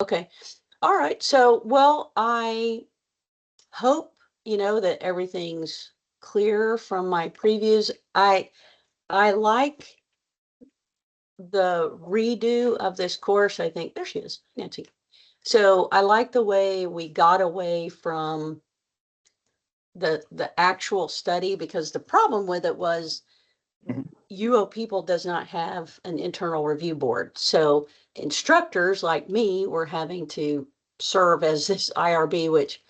Okay. All right. So, well, I hope, that everything's clear from my previews. I like the redo of this course. I think there she is, Nancy. So I like the way we got away from the actual study, because the problem with it was Mhm. UO people does not have an internal review board. So instructors like me were having to serve as this IRB, which,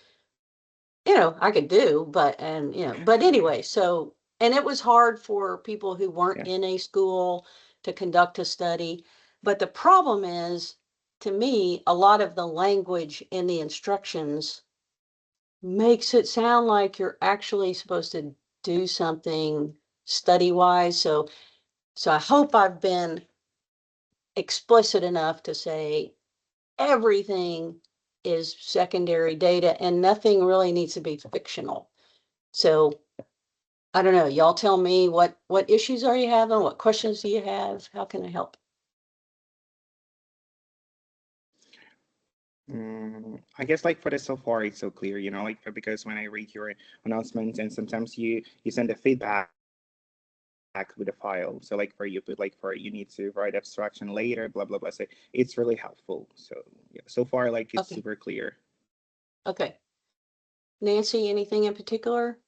I could do, but anyway, so, and it was hard for people who weren't Yeah. in a school to conduct a study. But the problem is, to me, a lot of the language in the instructions makes it sound like you're actually supposed to do something study wise. So I hope I've been explicit enough to say everything is secondary data and nothing really needs to be fictional. So I don't know, y'all tell me what issues are you having? What questions do you have? How can I help? I guess like for this so far, it's so clear, like because when I read your announcements and sometimes you send the feedback with a file. So like for you put like for you need to write abstraction later, blah blah blah. So it's really helpful. So yeah, so far like it's Okay, super clear. okay. Nancy, anything in particular?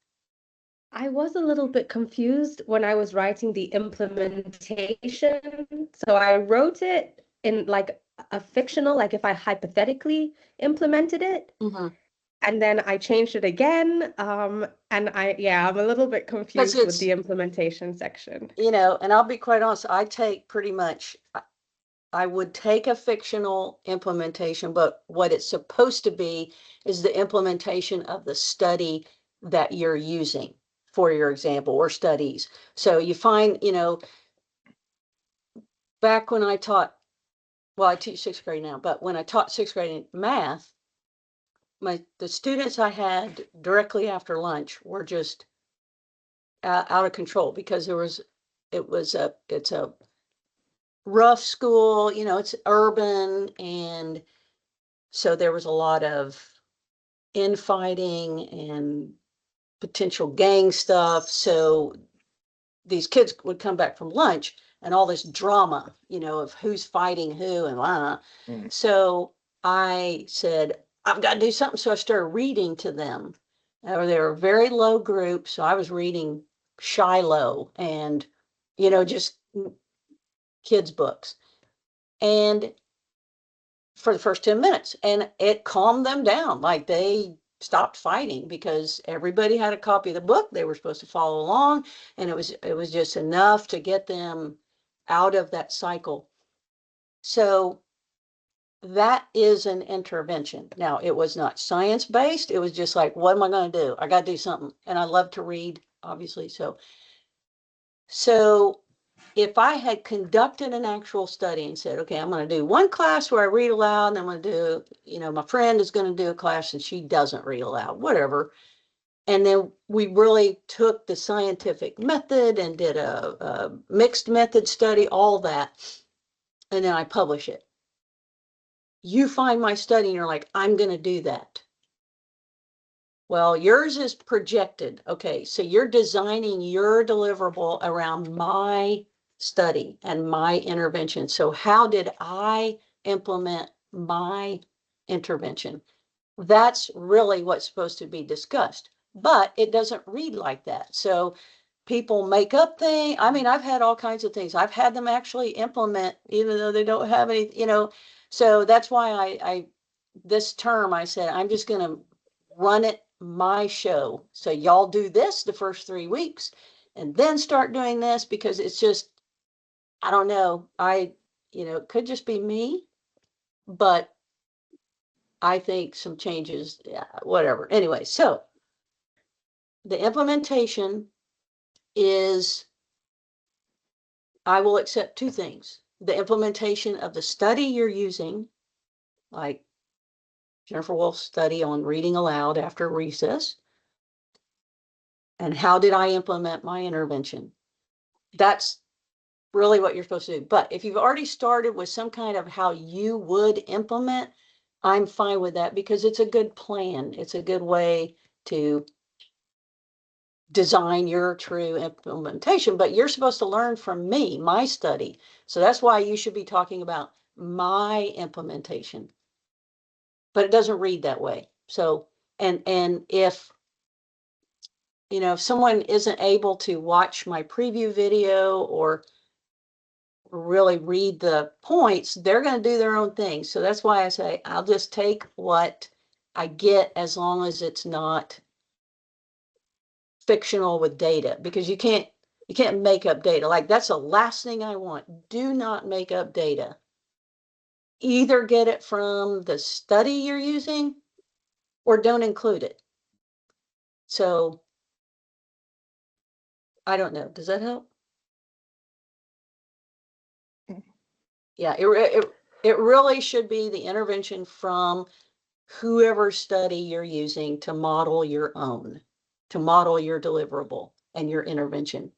I was a little bit confused when I was writing the implementation. So I wrote it in like a fictional, like if I hypothetically implemented it, Mm-hmm. and then I changed it again. And I'm a little bit Because confused with it's, the implementation section. and I'll be quite honest, I take pretty much, I would take a fictional implementation, but what it's supposed to be is the implementation of the study that you're using for your example or studies. So you find, back when I taught, well, I teach sixth grade now, but when I taught sixth grade math, the students I had directly after lunch were just out of control, because it's a rough school, it's urban, and so there was a lot of infighting and potential gang stuff. So these kids would come back from lunch and all this drama, of who's fighting who and blah. Mm. So I said, I've got to do something. So I started reading to them. They were a very low group. So I was reading Shiloh and, just kids' books. And for the first 10 minutes, and it calmed them down. Like they stopped fighting because everybody had a copy of the book. They were supposed to follow along, and it was just enough to get them out of that cycle. So that is an intervention. Now, it was not science-based. It was just like, what am I going to do? I got to do something. And I love to read, obviously. So if I had conducted an actual study and said, okay, I'm going to do one class where I read aloud, and I'm going to do, my friend is going to do a class and she doesn't read aloud, whatever. And then we really took the scientific method and did a mixed method study, all that. And then I publish it. You find my study and you're like, I'm going to do that. Well, yours is projected. Okay, so you're designing your deliverable around my study and my intervention. So how did I implement my intervention? That's really what's supposed to be discussed, but it doesn't read like that. So people make up things. I mean, I've had all kinds of things. I've had them actually implement, even though they don't have any. So that's why I this term, I said, I'm just going to run it my show. So y'all do this the first 3 weeks and then start doing this, because it's just, I don't know. It could just be me, but I think some changes, yeah, whatever. Anyway, so the implementation is, I will accept two things: the implementation of the study you're using, like Jennifer Wolf's study on reading aloud after recess, and how did I implement my intervention. That's really what you're supposed to do. But if you've already started with some kind of how you would implement, I'm fine with that because it's a good plan. It's a good way to design your true implementation, but you're supposed to learn from me, my study. So that's why you should be talking about my implementation. But it doesn't read that way. So, and if, you know, if someone isn't able to watch my preview video or really read the points, they're going to do their own thing. So that's why I say I'll just take what I get as long as it's not fictional with data, because you can't make up data. Like, that's the last thing I want. Do not make up data. Either get it from the study you're using or don't include it. So I don't know. Does that help? Yeah, it really should be the intervention from whoever study you're using to model your own, to model your deliverable and your intervention.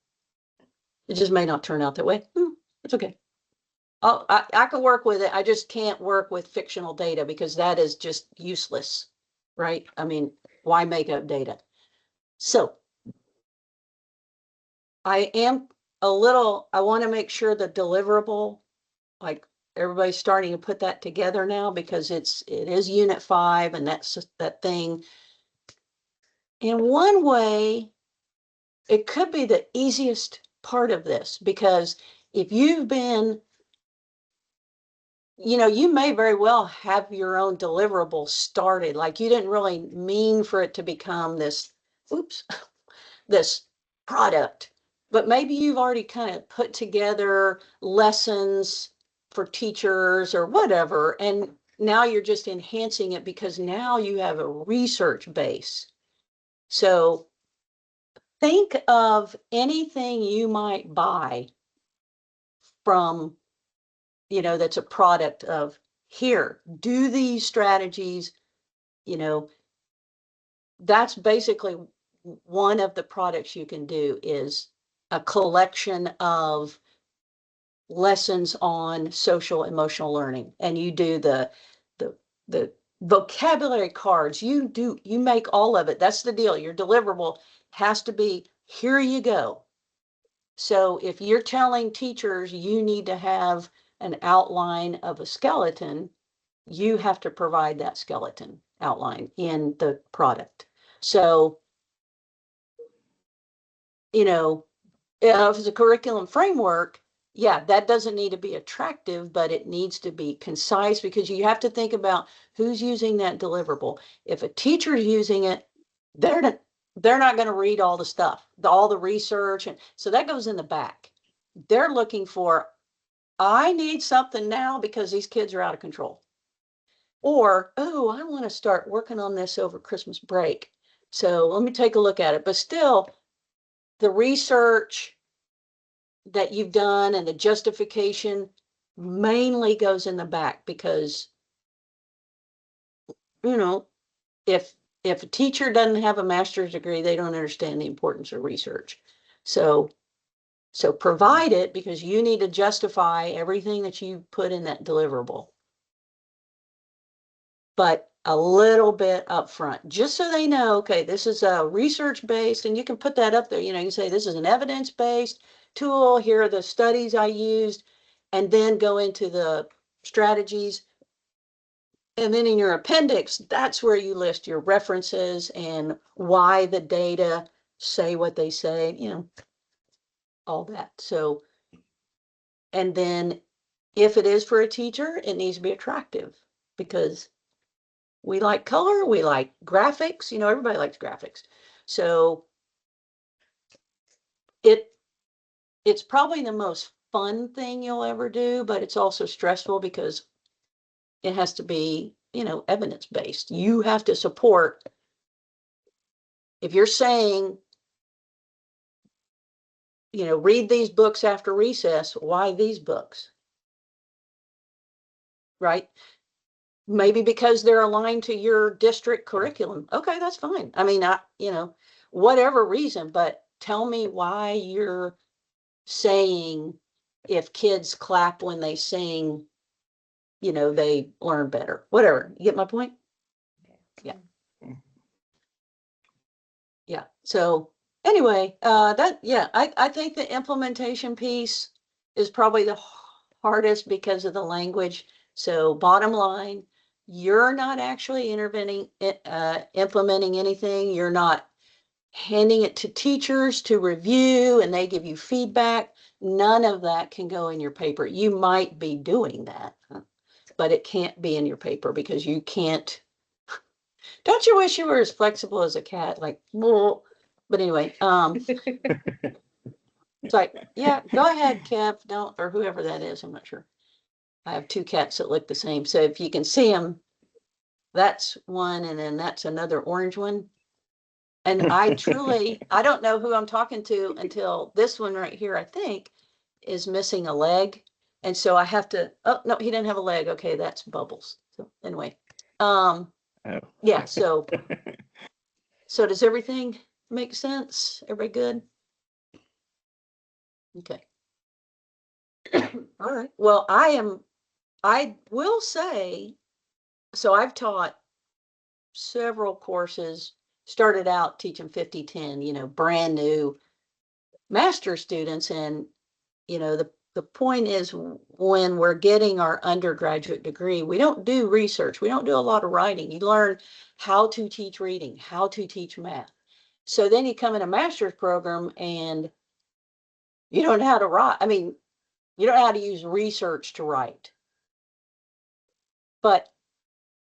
It just may not turn out that way. It's okay. I can work with it. I just can't work with fictional data because that is just useless, right? I mean, why make up data? So I want to make sure the deliverable, like, everybody's starting to put that together now because it is Unit 5 and that's just that thing. In one way, it could be the easiest part of this, because if you've been, you know, you may very well have your own deliverable started. Like, you didn't really mean for it to become this, oops, this product, but maybe you've already kind of put together lessons for teachers or whatever. And now you're just enhancing it because now you have a research base. So think of anything you might buy from, you know, that's a product of, here, do these strategies, you know, that's basically one of the products you can do, is a collection of lessons on social emotional learning. And you do the vocabulary cards, you make all of it. That's the deal. Your deliverable has to be, here you go. So if you're telling teachers you need to have an outline of a skeleton, you have to provide that skeleton outline in the product. So, you know, if it's a curriculum framework, yeah, that doesn't need to be attractive, but it needs to be concise, because you have to think about who's using that deliverable. If a teacher's using it, they're not, going to read all the stuff, all the research. And so that goes in the back. They're looking for, I need something now because these kids are out of control. Or, oh, I want to start working on this over Christmas break. So let me take a look at it. But still, the research that you've done and the justification mainly goes in the back, because, you know, if a teacher doesn't have a master's degree, they don't understand the importance of research. So provide it, because you need to justify everything that you put in that deliverable, but a little bit up front, just so they know, okay, this is a research-based, and you can put that up there. You know, you can say, this is an evidence-based tool. Here are the studies I used, and then go into the strategies. And then in your appendix, that's where you list your references and why the data say what they say, you know, all that. So, and then if it is for a teacher, it needs to be attractive, because we like color, we like graphics, you know, everybody likes graphics. So it's probably the most fun thing you'll ever do, but it's also stressful because it has to be, you know, evidence-based. You have to support, if you're saying, you know, read these books after recess, why these books? Right? Maybe because they're aligned to your district curriculum. Okay, that's fine. I mean, you know, whatever reason, but tell me why you're saying, if kids clap when they sing you know, they learn better, whatever. You get my point? Yeah. Yeah. So anyway, I think the implementation piece is probably the hardest because of the language. So bottom line, you're not actually implementing anything. You're not handing it to teachers to review and they give you feedback. None of that can go in your paper. You might be doing that, but it can't be in your paper because you can't. Don't you wish you were as flexible as a cat? Like, well, but anyway, it's like, yeah, go ahead, Kev, don't, or whoever that is, I'm not sure. I have two cats that look the same. So if you can see them, that's one, and then that's another orange one. And I truly, I don't know who I'm talking to until this one right here, I think, is missing a leg. And so I have to, oh, no, he didn't have a leg. Okay, that's Bubbles. So anyway, Oh. yeah, so does everything make sense? Everybody good? Okay. All right. Well, I will say, so I've taught several courses, started out teaching 50-10, you know, brand new master students. And, you know, the point is when we're getting our undergraduate degree, we don't do research. We don't do a lot of writing. You learn how to teach reading, how to teach math. So then you come in a master's program and you don't know how to write. I mean, you don't know how to use research to write. But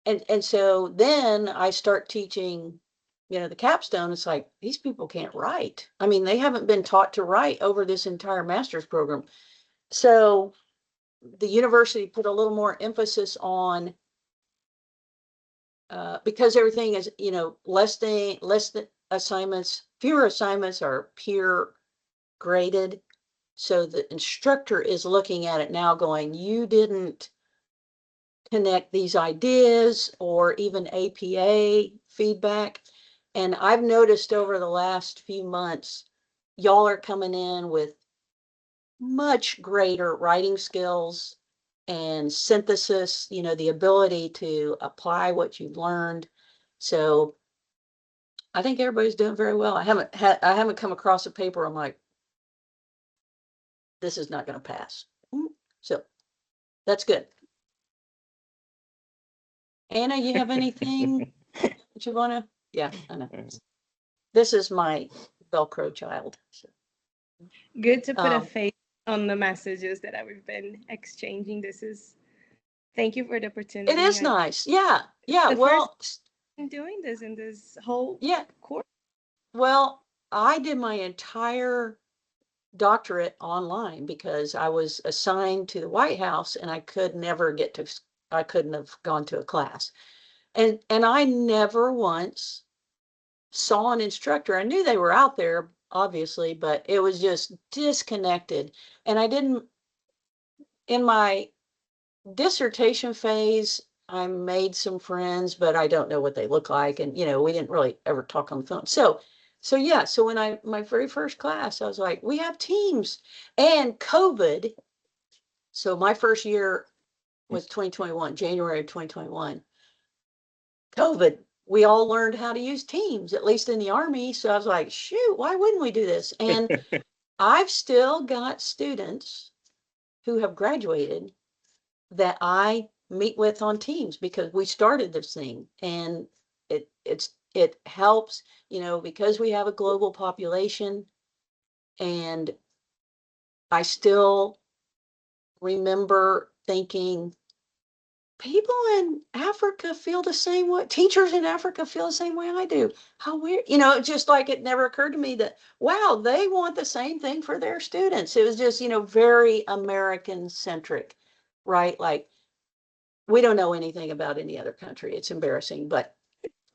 and so then I start teaching, you know, the capstone. It's like these people can't write. I mean, they haven't been taught to write over this entire master's program. So the university put a little more emphasis on because everything is, you know, less than assignments, fewer assignments are peer graded. So the instructor is looking at it now going, you didn't connect these ideas or even APA feedback. And I've noticed over the last few months, y'all are coming in with much greater writing skills and synthesis, you know, the ability to apply what you've learned. So I think everybody's doing very well. I haven't come across a paper I'm like, this is not going to pass. So that's good. Anna, you have anything that you want to? Yeah, I know. This is my Velcro child. So. Good to put a face on the messages that we've been exchanging. Thank you for the opportunity. It is nice. Yeah. Yeah. Well, I'm doing this in this whole course. Well, I did my entire doctorate online because I was assigned to the White House and I couldn't have gone to a class. And I never once saw an instructor. I knew they were out there, obviously, but it was just disconnected. And I didn't, in my dissertation phase, I made some friends, but I don't know what they look like. And, you know, we didn't really ever talk on the phone. So when my very first class, I was like, we have teams and COVID. So my first year was 2021, January of 2021. COVID, we all learned how to use Teams, at least in the Army. So I was like, shoot, why wouldn't we do this? And I've still got students who have graduated that I meet with on Teams because we started this thing, and it helps, you know, because we have a global population. And I still remember thinking, people in Africa feel the same way. Teachers in Africa feel the same way I do. How weird, you know, just like it never occurred to me that, wow, they want the same thing for their students. It was just, you know, very American centric, right? Like we don't know anything about any other country. It's embarrassing, but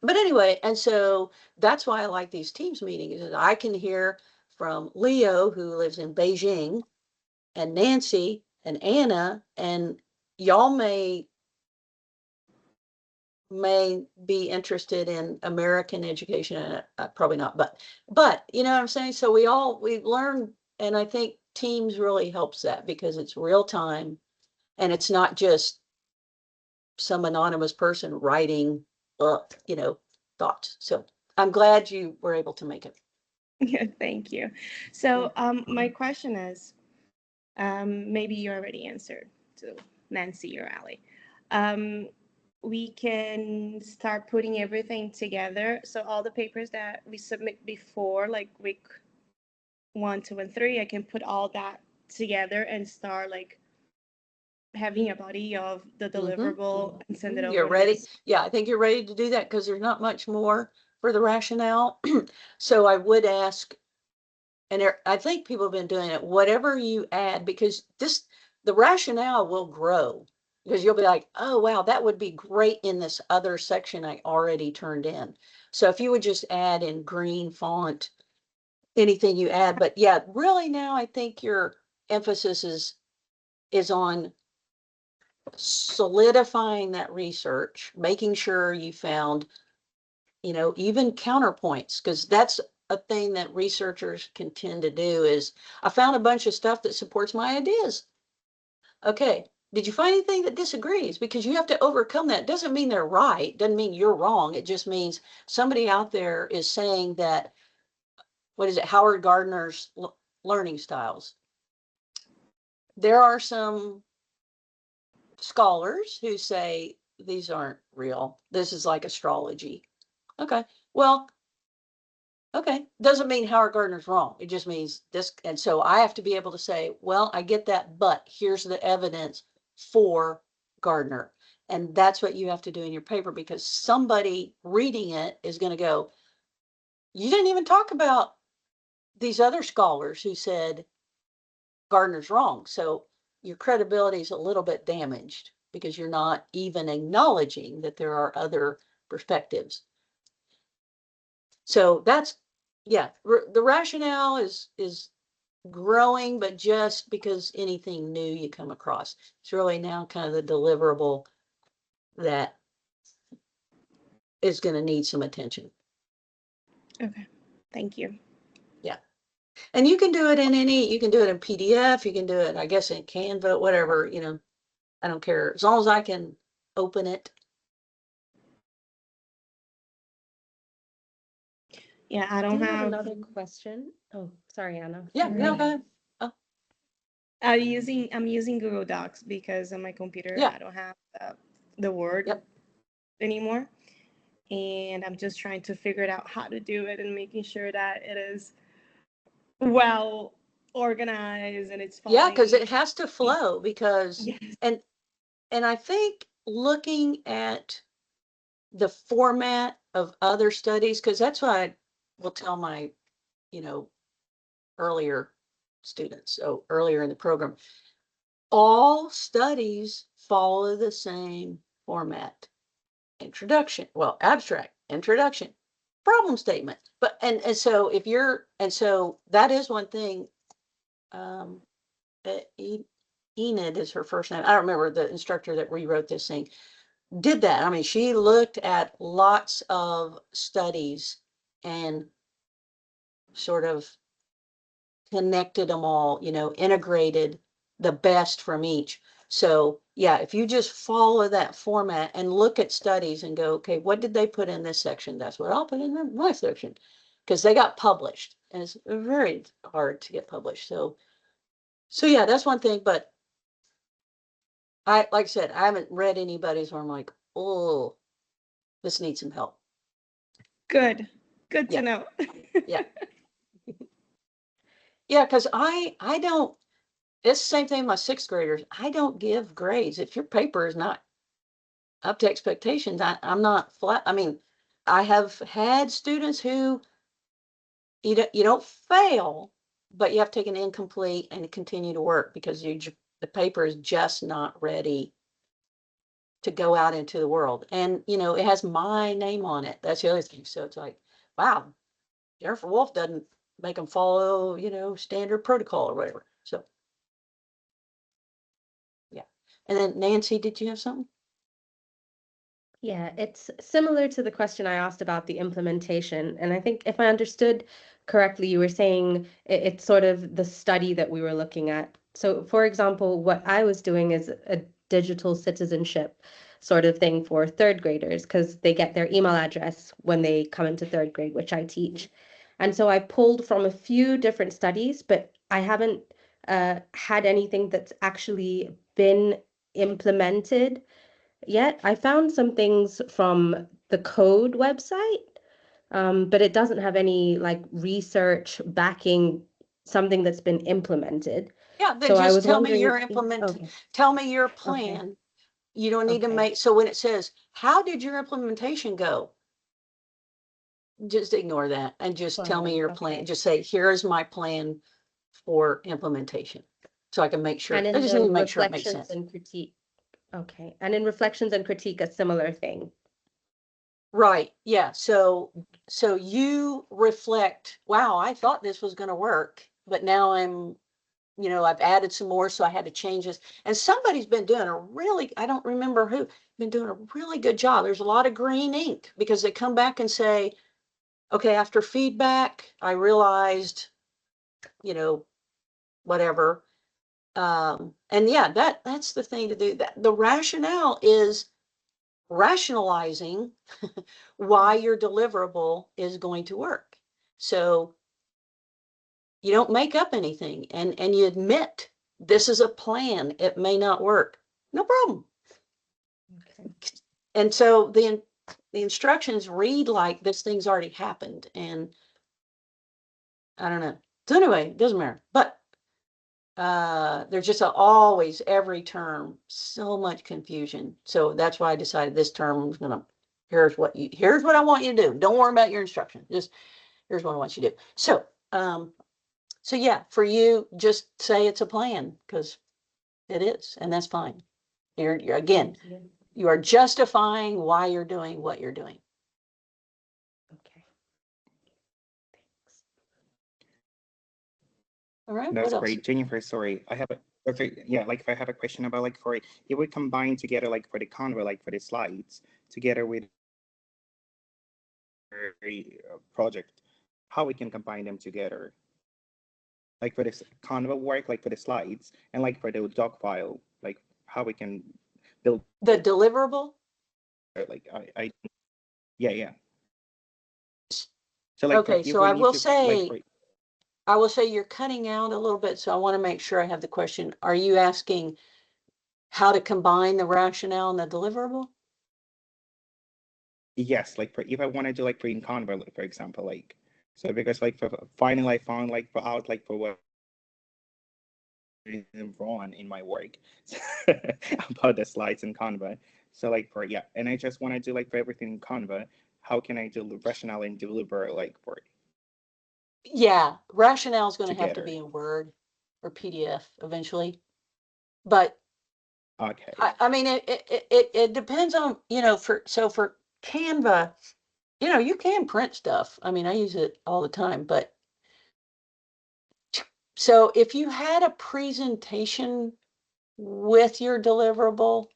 anyway, and so that's why I like these Teams meetings, is I can hear from Leo, who lives in Beijing, and Nancy and Anna, and y'all may be interested in American education. Probably not, but you know what I'm saying? So we learn, and I think Teams really helps that because it's real time and it's not just some anonymous person writing, thoughts. So I'm glad you were able to make it. Yeah, thank you. So my question is, maybe you already answered to Nancy or Ali. We can start putting everything together. So all the papers that we submit before, like week 1, 2, and 3, I can put all that together and start like having a body of the deliverable and send it over. You're ready? Yeah, I think you're ready to do that because there's not much more for the rationale. So I would ask, and I think people have been doing it, whatever you add, because the rationale will grow because you'll be like, oh, wow, that would be great in this other section I already turned in. So if you would just add in green font, anything you add, but yeah, really now I think your emphasis is on solidifying that research, making sure you found, even counterpoints, because that's a thing that researchers can tend to do is, I found a bunch of stuff that supports my ideas. Okay, did you find anything that disagrees? Because you have to overcome that. Doesn't mean they're right, doesn't mean you're wrong. It just means somebody out there is saying that, what is it, Howard Gardner's learning styles. There are some scholars who say these aren't real. This is like astrology. Okay, well, okay, doesn't mean Howard Gardner's wrong. It just means this. And so I have to be able to say, well, I get that, but here's the evidence for Gardner. And that's what you have to do in your paper, because somebody reading it is going to go, you didn't even talk about these other scholars who said Gardner's wrong. So your credibility is a little bit damaged because you're not even acknowledging that there are other perspectives. So that's, yeah, the rationale is growing, but just because anything new you come across, it's really now kind of the deliverable that is going to need some attention. Okay, thank you. Yeah. And you can do it you can do it in PDF, you can do it, I guess, in Canva, whatever, I don't care, as long as I can open it. Yeah, I don't have another question. Oh, sorry, Anna. Yeah, no, go ahead. I'm using Google Docs because on my computer Yeah. I don't have the Word Yep. anymore, and I'm just trying to figure it out how to do it and making sure that it is well organized and it's Yeah, because following. it has to flow, because Yes. and I think looking at the format of other studies, because that's what I will tell my, earlier students, so earlier in the program, all studies follow the same format. Introduction, well, abstract, introduction, problem statement. But and so so that is one thing. Enid is her first name. I don't remember, the instructor that rewrote this thing did that. I mean, she looked at lots of studies and sort of connected them all, integrated the best from each. So yeah, if you just follow that format and look at studies and go, okay, what did they put in this section? That's what I'll put in my section, because they got published, and it's very hard to get published. So yeah, that's one thing. But like I said, I haven't read anybody's where I'm like, oh, this needs some help. Good to Yeah. know. Yeah. Yeah, because I don't, it's the same thing with my sixth graders. I don't give grades. If your paper is not up to expectations, I'm not flat. I mean, I have had students who you don't fail, but you have to take an incomplete and continue to work because the paper is just not ready to go out into the world. And, it has my name on it. That's the other thing. So it's like, wow, Jennifer Wolf doesn't make them follow, standard protocol or whatever. So, yeah. And then Nancy, did you have something? Yeah, it's similar to the question I asked about the implementation. And I think if I understood correctly, you were saying it's sort of the study that we were looking at. So, for example, what I was doing is a digital citizenship. sort of thing for third graders because they get their email address when they come into third grade, which I teach. And so I pulled from a few different studies, but I haven't had anything that's actually been implemented yet. I found some things from the code website, but it doesn't have any like research backing something that's been implemented. Yeah, then So I just was tell me wondering, your tell me your okay, plan. You don't need to okay, make, so when it says, how did your implementation go? Just ignore that and just tell me your plan. okay. Just say, here is my plan for implementation. So I can make sure, And I in just need the to make sure it makes reflections sense. and critique, okay. And in reflections and critique, a similar thing. Right, yeah, so you reflect, wow, I thought this was gonna work, but now I've added some more, so I had to change this. And somebody's been doing a really, I don't remember who, been doing a really good job. There's a lot of green ink because they come back and say, okay, after feedback, I realized, whatever. And yeah, that's the thing to do. That the rationale is rationalizing why your deliverable is going to work. So you don't make up anything and you admit this is a plan. It may not work. No problem. Okay. And so the instructions read like this thing's already happened. And I don't know. So anyway, it doesn't matter. But there's just always every term so much confusion. So that's why I decided this term was gonna, here's what I want you to do. Don't worry about your instruction. Just here's what I want you to do. So so yeah, for you, just say it's a plan because it is, and that's fine. You're again, you are justifying why you're doing what you're doing. Okay. Thanks. All right, That's what else? great, Jennifer. Sorry, I have a yeah. Like if I have a question about like for it would combine together like for the Canva, like for the slides together with project, how we can combine them together, like for this Canva work, like for the slides, and like for the doc file, like how we can build The deliverable? like yeah. So like for Okay, if so we I need will to like say, for you're cutting out a little bit, so I want to make sure I have the question. Are you asking how to combine the rationale and the deliverable? yes, like for if I want to do like for in Canva, like, for example, like so because like for finally I found like for out like for what is wrong in my work about the slides in Canva. So like for yeah, and I just want to do like for everything in Canva, how can I do rationale and deliver like for it Yeah, rationale is going to have to together? be in Word or PDF eventually. But Okay. I mean, it depends on, for Canva, you can print stuff. I mean, I use it all the time, but so if you had a presentation with your deliverable,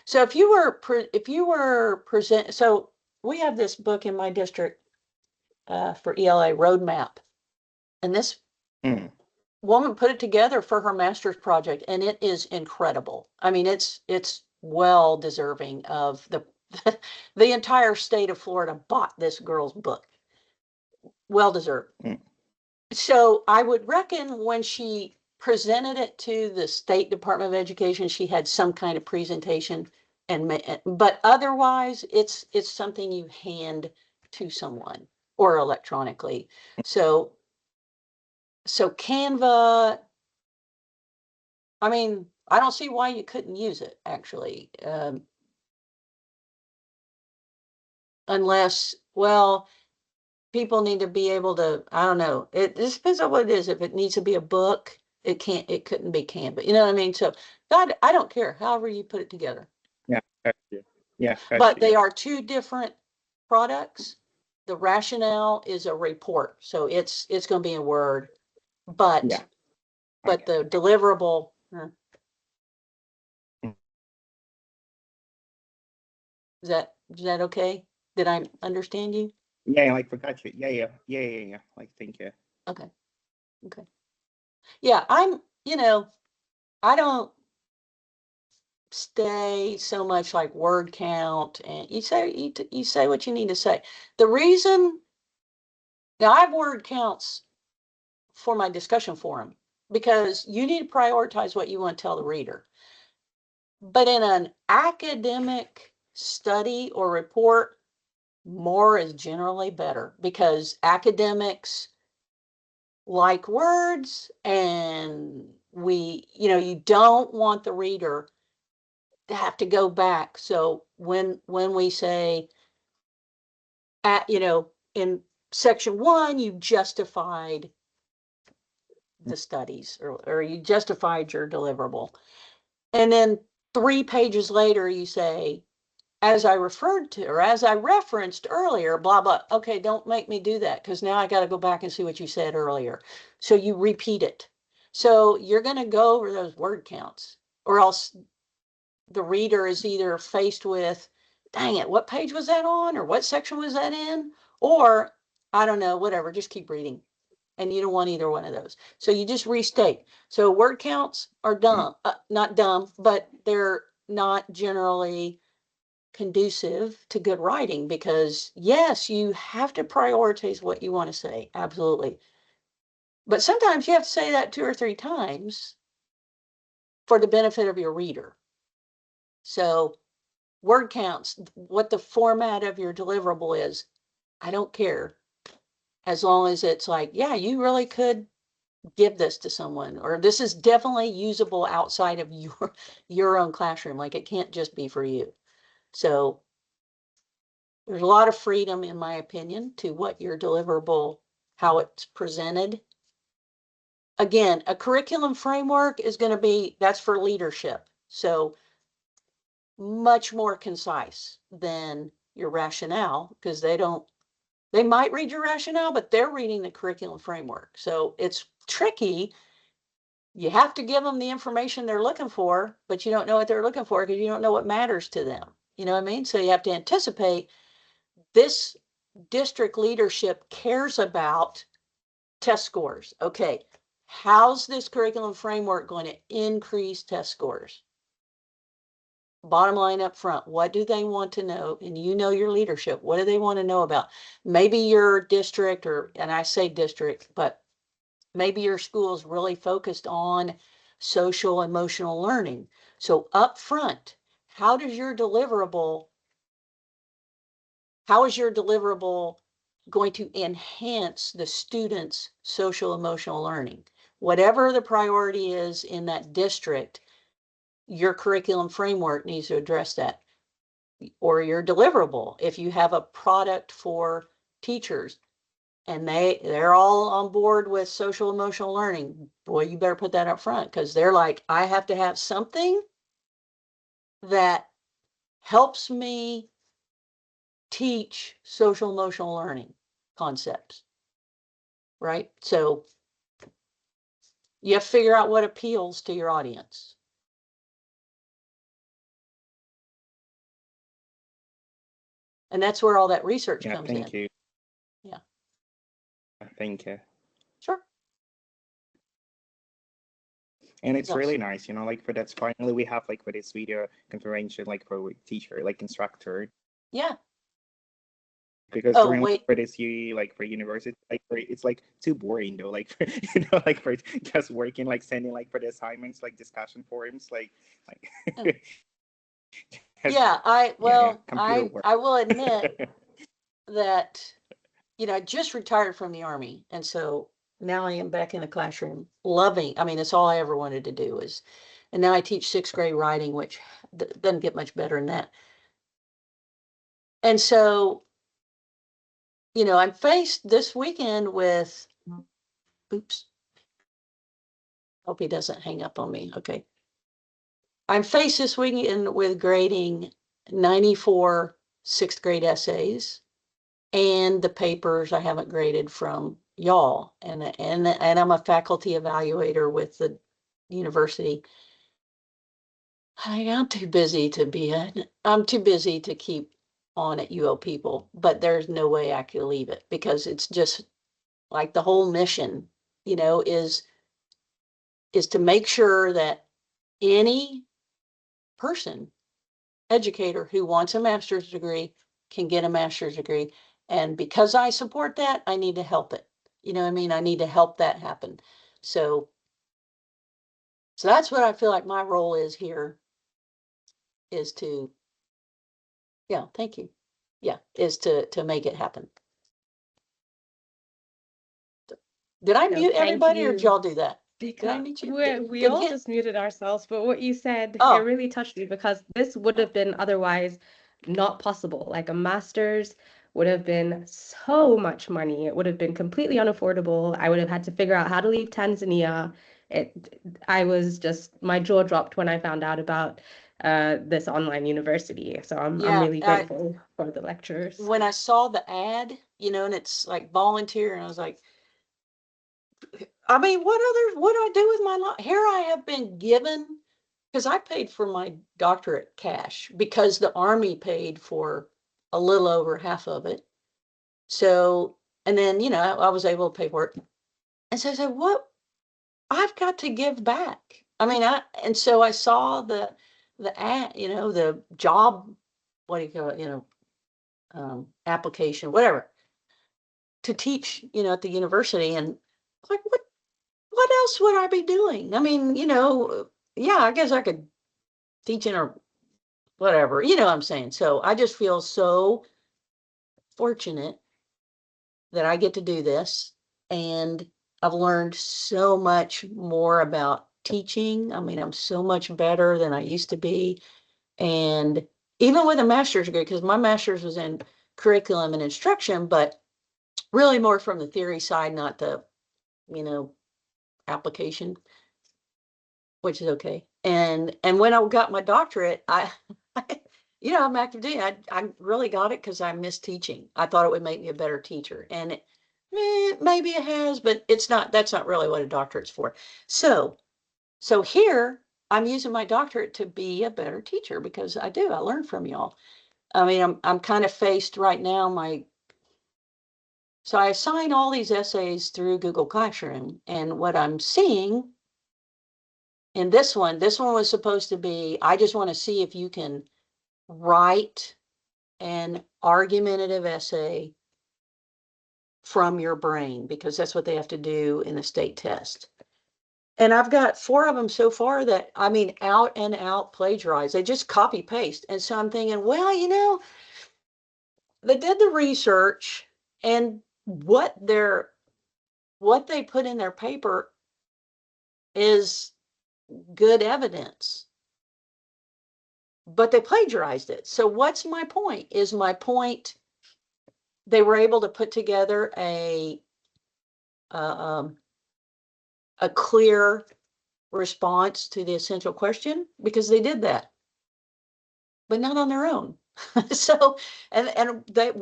so if you were present, so we have this book in my district for ELA roadmap, and this Mm. woman put it together for her master's project, and it is incredible. I mean, it's well deserving of the the entire state of Florida bought this girl's book. Well deserved. Mm. So I would reckon when she presented it to the State Department of Education, she had some kind of presentation, but otherwise it's something you hand to someone or electronically. So Canva, I mean, I don't see why you couldn't use it actually, unless, well, people need to be able to, I don't know, it just depends on what it is. If it needs to be a book, it couldn't be Canva. You know what I mean? So God, I don't care, however you put it together. Yeah, gotcha. Yeah, But gotcha. they Yeah. are two different products. The rationale is a report, so it's going to be in Word, but Yeah. Okay. the deliverable, Mm. is that okay? Did I understand you? Yeah, like forgot you. Yeah. Like thank you. Okay. Okay. Yeah, I don't, stay so much like word count, and you say what you need to say. The reason now I have word counts for my discussion forum because you need to prioritize what you want to tell the reader. But in an academic study or report, more is generally better because academics like words, and you don't want the reader to have to go back. So when we say in section 1 you justified the studies, or you justified your deliverable, and then 3 pages later you say, as I referred to, or as I referenced earlier, blah, blah. Okay, don't make me do that because now I got to go back and see what you said earlier. So you repeat it. So you're going to go over those word counts, or else the reader is either faced with, dang it, what page was that on? Or what section was that in? Or, I don't know, whatever, just keep reading. And you don't want either one of those. So you just restate. So word counts are dumb, not dumb, but they're not generally conducive to good writing because yes, you have to prioritize what you want to say. Absolutely. But sometimes you have to say that 2 or 3 times for the benefit of your reader. So word counts, what the format of your deliverable is, I don't care. As long as it's like, yeah, you really could give this to someone, or this is definitely usable outside of your own classroom. Like it can't just be for you. So there's a lot of freedom, in my opinion, to what your deliverable, how it's presented. Again, a curriculum framework is going to be, that's for leadership. So much more concise than your rationale, because they might read your rationale, but they're reading the curriculum framework. So it's tricky. You have to give them the information they're looking for, but you don't know what they're looking for because you don't know what matters to them. You know what I mean? So you have to anticipate this district leadership cares about test scores. Okay, how's this curriculum framework going to increase test scores? Bottom line up front, what do they want to know? And you know your leadership, what do they want to know about? Maybe your district, and I say district, but maybe your school is really focused on social emotional learning. So up front, how is your deliverable going to enhance the students' social emotional learning? Whatever the priority is in that district, your curriculum framework needs to address that. Or your deliverable, if you have a product for teachers and they're all on board with social emotional learning, boy, you better put that up front, because they're like, I have to have something that helps me teach social emotional learning concepts, right? So you have to figure out what appeals to your audience. And that's where all that research comes in. Thank you. Yeah. Thank you. Sure. And it's Yes. really nice, like for that's finally we have like for this video conference, like for teacher, like instructor. Yeah. Because Oh, during wait. for this like for university, like it's like too boring though, like for, like for just working, like sending like for the assignments, like discussion forums, like Yeah, I computer work. will admit that, I just retired from the Army. And so now I am back in the classroom loving, I mean, that's all I ever wanted to do and now I teach 6th grade writing, which doesn't get much better than that. And so, I'm faced this weekend with, oops, hope he doesn't hang up on me. Okay. I'm faced this weekend with grading 94 6th grade essays and the papers I haven't graded from y'all. And I'm a faculty evaluator with the university. I'm too busy to keep on at UO people, but there's no way I could leave it because it's just like the whole mission, is to make sure that any person, educator who wants a master's degree can get a master's degree. And because I support that, I need to help it. You know what I mean? I need to help that happen. So that's what I feel like my role is here, is to, yeah, thank you. Yeah, is to make it happen. Did I No, mute thank everybody or did you. y'all do that? Did I Because mute you? we Good all hint? just muted ourselves, but what you said, it Oh. really touched me because this would have been otherwise not possible. Like a master's would have been so much money. It would have been completely unaffordable. I would have had to figure out how to leave Tanzania. I was just, my jaw dropped when I found out about this online university. So I'm Yeah, really grateful for the lectures. when I saw the ad, you know, and it's like volunteer, and I was like, I mean, what do I do with my life? Here I have been given, because I paid for my doctorate cash because the Army paid for a little over half of it. So, and then, you know, I was able to pay for it. And so I said, what? I've got to give back. I mean, and so I saw the ad, you know, the job, what do you call it, you know, application, whatever, to teach, you know, at the university. And like, what else would I be doing? I mean, you know, yeah, I guess I could teach in or whatever, you know what I'm saying? So I just feel so fortunate that I get to do this. And I've learned so much more about teaching. I mean, I'm so much better than I used to be. And even with a master's degree, because my master's was in curriculum and instruction, but really more from the theory side, not the, you know, application, which is okay. And when I got my doctorate, you know, I'm active duty. I really got it because I miss teaching. I thought it would make me a better teacher, and maybe it has, but it's not. That's not really what a doctorate's for. So here I'm using my doctorate to be a better teacher because I do. I learn from y'all. I mean, I'm kind of faced right now. So I assign all these essays through Google Classroom, and what I'm seeing in this one was supposed to be, I just want to see if you can write an argumentative essay from your brain, because that's what they have to do in the state test. And I've got 4 of them so far that, I mean, out and out plagiarize. They just copy paste. And so I'm thinking, well, you know, they did the research, and what they put in their paper is good evidence, but they plagiarized it. So what's my point? Is my point they were able to put together a clear response to the essential question? Because they did that, but not on their own. So, and that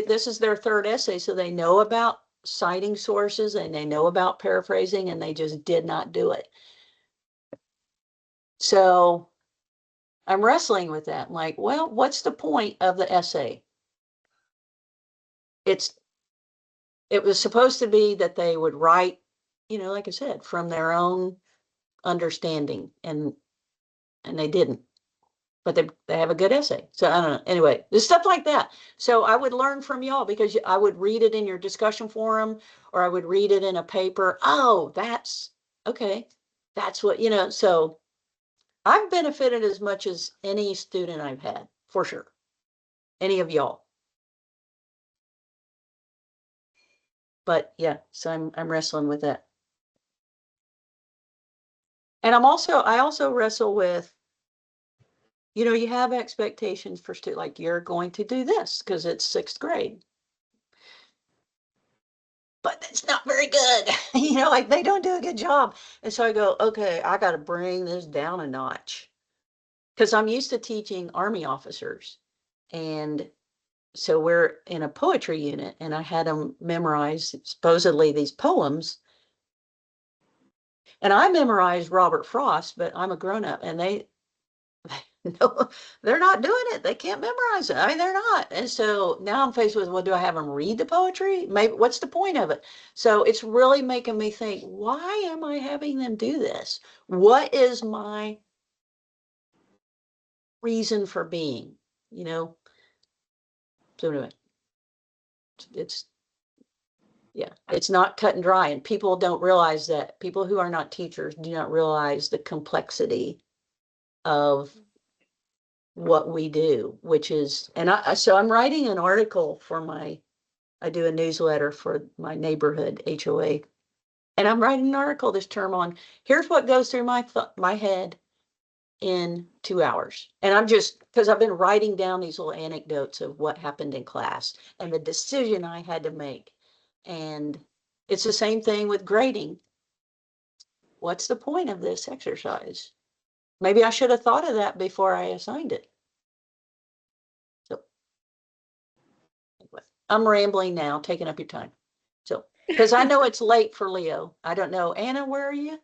this is their 3rd essay, so they know about citing sources and they know about paraphrasing, and they just did not do it. So I'm wrestling with that. I'm like, well, what's the point of the essay? It was supposed to be that they would write, you know, like I said, from their own understanding, and they didn't. But they have a good essay. So I don't know. Anyway, there's stuff like that. So I would learn from y'all, because I would read it in your discussion forum, or I would read it in a paper. Oh, that's okay. That's what, you know. So I've benefited as much as any student I've had, for sure. Any of y'all. But yeah, so I'm wrestling with that. And I also wrestle with, you know, you have expectations for students, like you're going to do this because it's 6th grade. But it's not very good. You know, like they don't do a good job. And so I go, okay, I got to bring this down a notch, because I'm used to teaching Army officers. And so we're in a poetry unit, and I had them memorize supposedly these poems. And I memorized Robert Frost, but I'm a grown up, and no, they're not doing it. They can't memorize it. I mean, they're not. And so now I'm faced with, well, do I have them read the poetry? Maybe, what's the point of it? So it's really making me think, why am I having them do this? What is my reason for being, you know? So anyway, it's, yeah, it's not cut and dry, and people don't realize that. People who are not teachers do not realize the complexity of what we do, which is, and so I'm writing an article for I do a newsletter for my neighborhood HOA, and I'm writing an article this term on, here's what goes through my head in 2 hours. And I'm just, because I've been writing down these little anecdotes of what happened in class and the decision I had to make. And it's the same thing with grading. What's the point of this exercise? Maybe I should have thought of that before I assigned it. So anyway, I'm rambling now, taking up your time. So, because I know it's late for Leo. I don't know. Anna, where are you?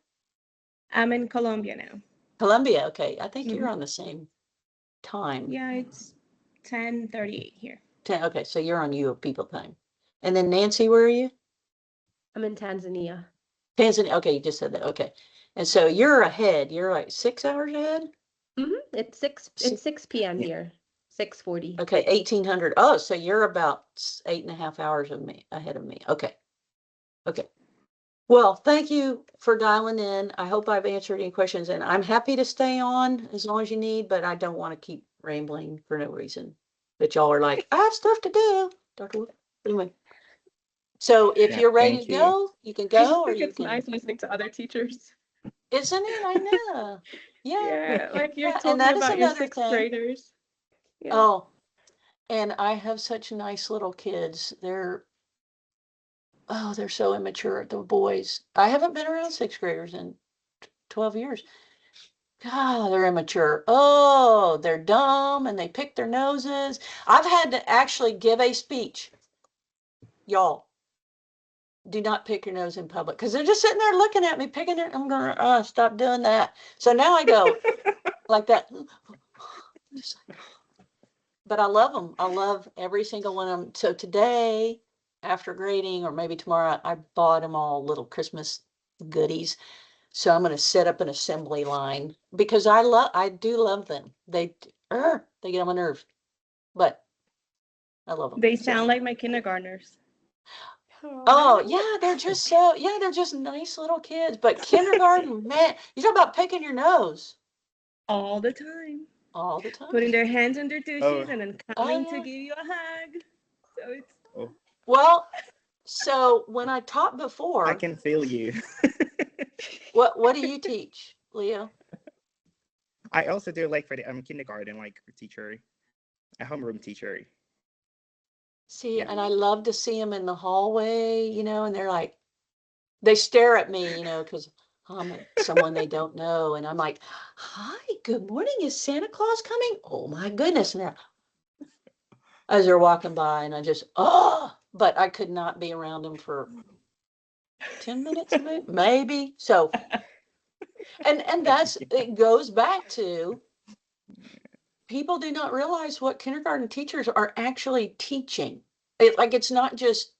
I'm in Colombia now. Colombia. Okay. I think you're Mhm. on the same time. Yeah, it's 10:38 here. Okay. So you're on you people time. And then Nancy, where are you? I'm in Tanzania. Tanzania. Okay. You just said that. Okay. And so you're ahead. You're like 6 hours ahead? It's 6 p.m. Yeah. here. 6:40. Okay. 1800. Oh, so you're about 8.5 hours ahead of me. Okay. Okay. Well, thank you for dialing in. I hope I've answered any questions, and I'm happy to stay on as long as you need, but I don't want to keep rambling for no reason. But y'all are like, I have stuff to do. Dr. Wood. Anyway. So if Yeah, you're ready thank to you. go, you can I go, just or think you it's can. nice listening to other teachers. Isn't it? I know. Yeah. Yeah, like you're Yeah, and talking that is about your another 6th thing. graders. Yeah. Oh, and I have such nice little kids. They're so immature, the boys. I haven't been around 6th graders in 12 years. God, they're immature. Oh, they're dumb and they pick their noses. I've had to actually give a speech. Y'all, do not pick your nose in public, because they're just sitting there looking at me, picking it. I'm gonna stop doing that. So now I go like that. Just like, but I love them. I love every single one of them. So today, after grading, or maybe tomorrow, I bought them all little Christmas goodies. So I'm going to set up an assembly line because I do love them. They get on my nerves, but I love them. They So, sound like my kindergartners. oh yeah, they're just nice little kids. But kindergarten, man, you talk about picking your nose All the time. all the time. Putting their hands on their tushes Oh. and then Oh, coming yeah. to give you a hug. So it's Oh, Well, so when I taught I before, can feel you. what do you teach, Leo? I also do like for the kindergarten like teacher, a homeroom teacher. See, Yeah. and I love to see them in the hallway, and they're like, they stare at me, because I'm someone they don't know. And I'm like, hi, good morning. Is Santa Claus coming? Oh my goodness. And as they're walking by, and I just, but I could not be around them for 10 minutes, maybe. So, and it goes back to, people do not realize what kindergarten teachers are actually teaching. It's not just,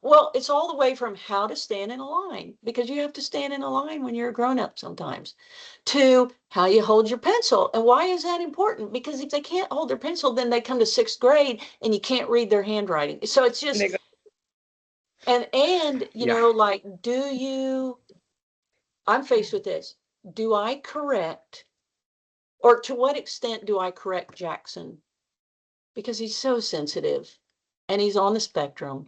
well, it's all the way from how to stand in a line, because you have to stand in a line when you're a grown up sometimes, to how you hold your pencil. And why is that important? Because if they can't hold their pencil, then they come to 6th grade and you can't read their handwriting. So it's just, they go, and Yeah. like, I'm faced with this. Do I correct, or to what extent do I correct Jackson? Because he's so sensitive and he's on the spectrum.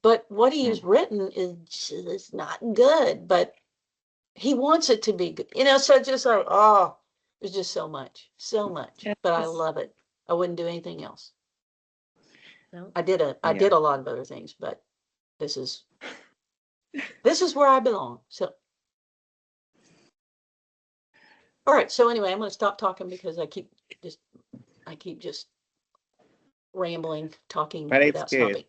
But what he has written is not good, but he wants it to be good. So it's just like, there's just so much, but I Yes. love it. I wouldn't do anything else. No. I did a Yeah. lot of other things, but this is where I belong. So, all right. So anyway, I'm going to stop talking because I keep just rambling, talking But it's without good. stopping.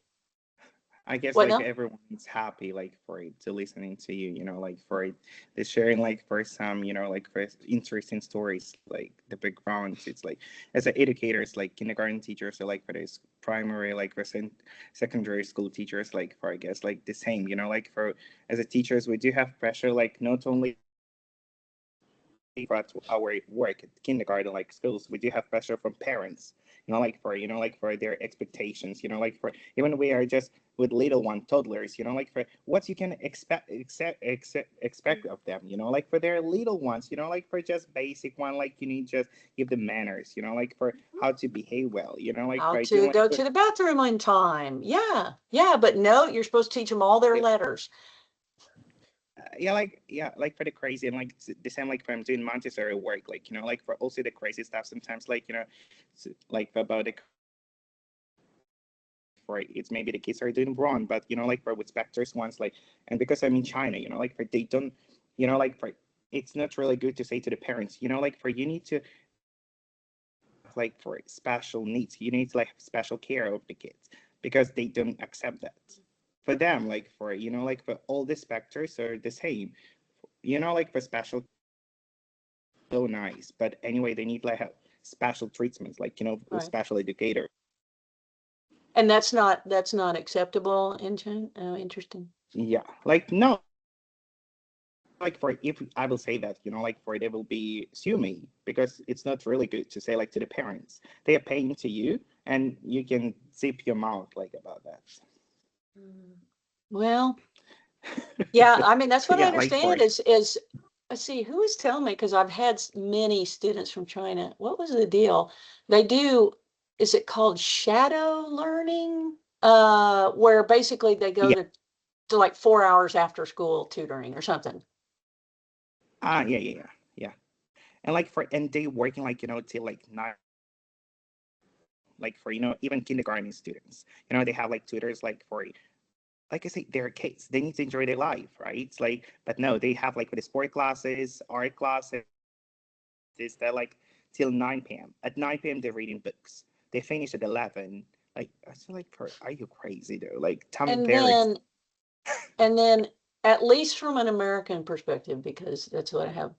I guess What like now? everyone's happy like for it to listening to you, like for it, the sharing like for some, like for interesting stories, like the backgrounds. It's like as an educators, like kindergarten teachers, or like for this primary, like for secondary school teachers, like for I guess like the same, like for as a teachers, we do have pressure, like not only for our work at kindergarten, like schools, we do have pressure from parents, like for their expectations, like for even we are just with little one toddlers, like for what you can expect of them, like for their little ones, like for just basic one, like you need just give them manners, like for how to behave well, like How for to doing go to the bathroom on time. Yeah. Yeah. But no, you're supposed to teach them all their letters. like for the crazy and like the same like when I'm doing Montessori work, like like for also the crazy stuff sometimes, like like about the for it's maybe the kids are doing wrong, but like for with specters ones, like, and because I'm in China, like for they don't, like for it's not really good to say to the parents, like for you need to like for special needs, you need to like have special care of the kids because they don't accept that. For them, like for like for all the specters are the same, like for special, so nice, but anyway they need like have special treatments, like Right. special educator. And that's not acceptable in China. Oh, interesting. Yeah, like no, like for if I will say that, like for they will be sue me because it's not really good to say like to the parents. They are paying to you and you can zip your mouth like about that. Well, yeah, I mean, that's what I Yeah, like for understand is let's see, who was telling me, because I've had many students from China. What was the deal? They do, is it called shadow learning? Where basically they go yeah, to like 4 hours after school tutoring or something. yeah. And like for and they working like till like 9, like for even kindergarten students, they have like tutors like for like I say, they're kids. They need to enjoy their life, right? It's like, but no, they have like for the sport classes, art classes, they're like till 9 p.m. At 9 p.m. they're reading books. They finish at 11. Like I feel like, are you crazy though? Like time And very then at least from an American perspective, because that's what I have,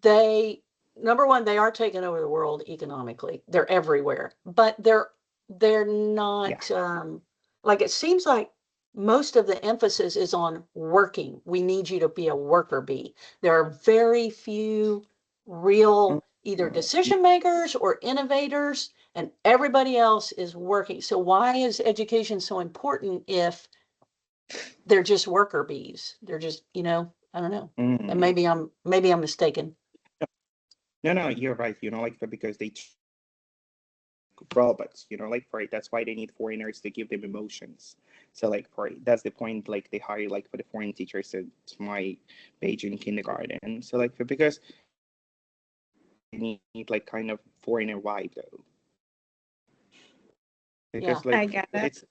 they, number one, they are taking over the world economically. They're everywhere, but they're not like, it seems like most of the emphasis is on working. We need you to be a worker bee. There are very few real either decision makers or innovators, and everybody else is working. So why is education so important if they're just worker bees? They're just, I don't know. And maybe I'm mistaken. no, you're right. Like because they robots, like for that's why they need foreigners to give them emotions. So like for that's the point, like they hire like for the foreign teachers at my Beijing kindergarten. So like because they need like kind of foreigner vibe though. Yeah. Because like I get that. it's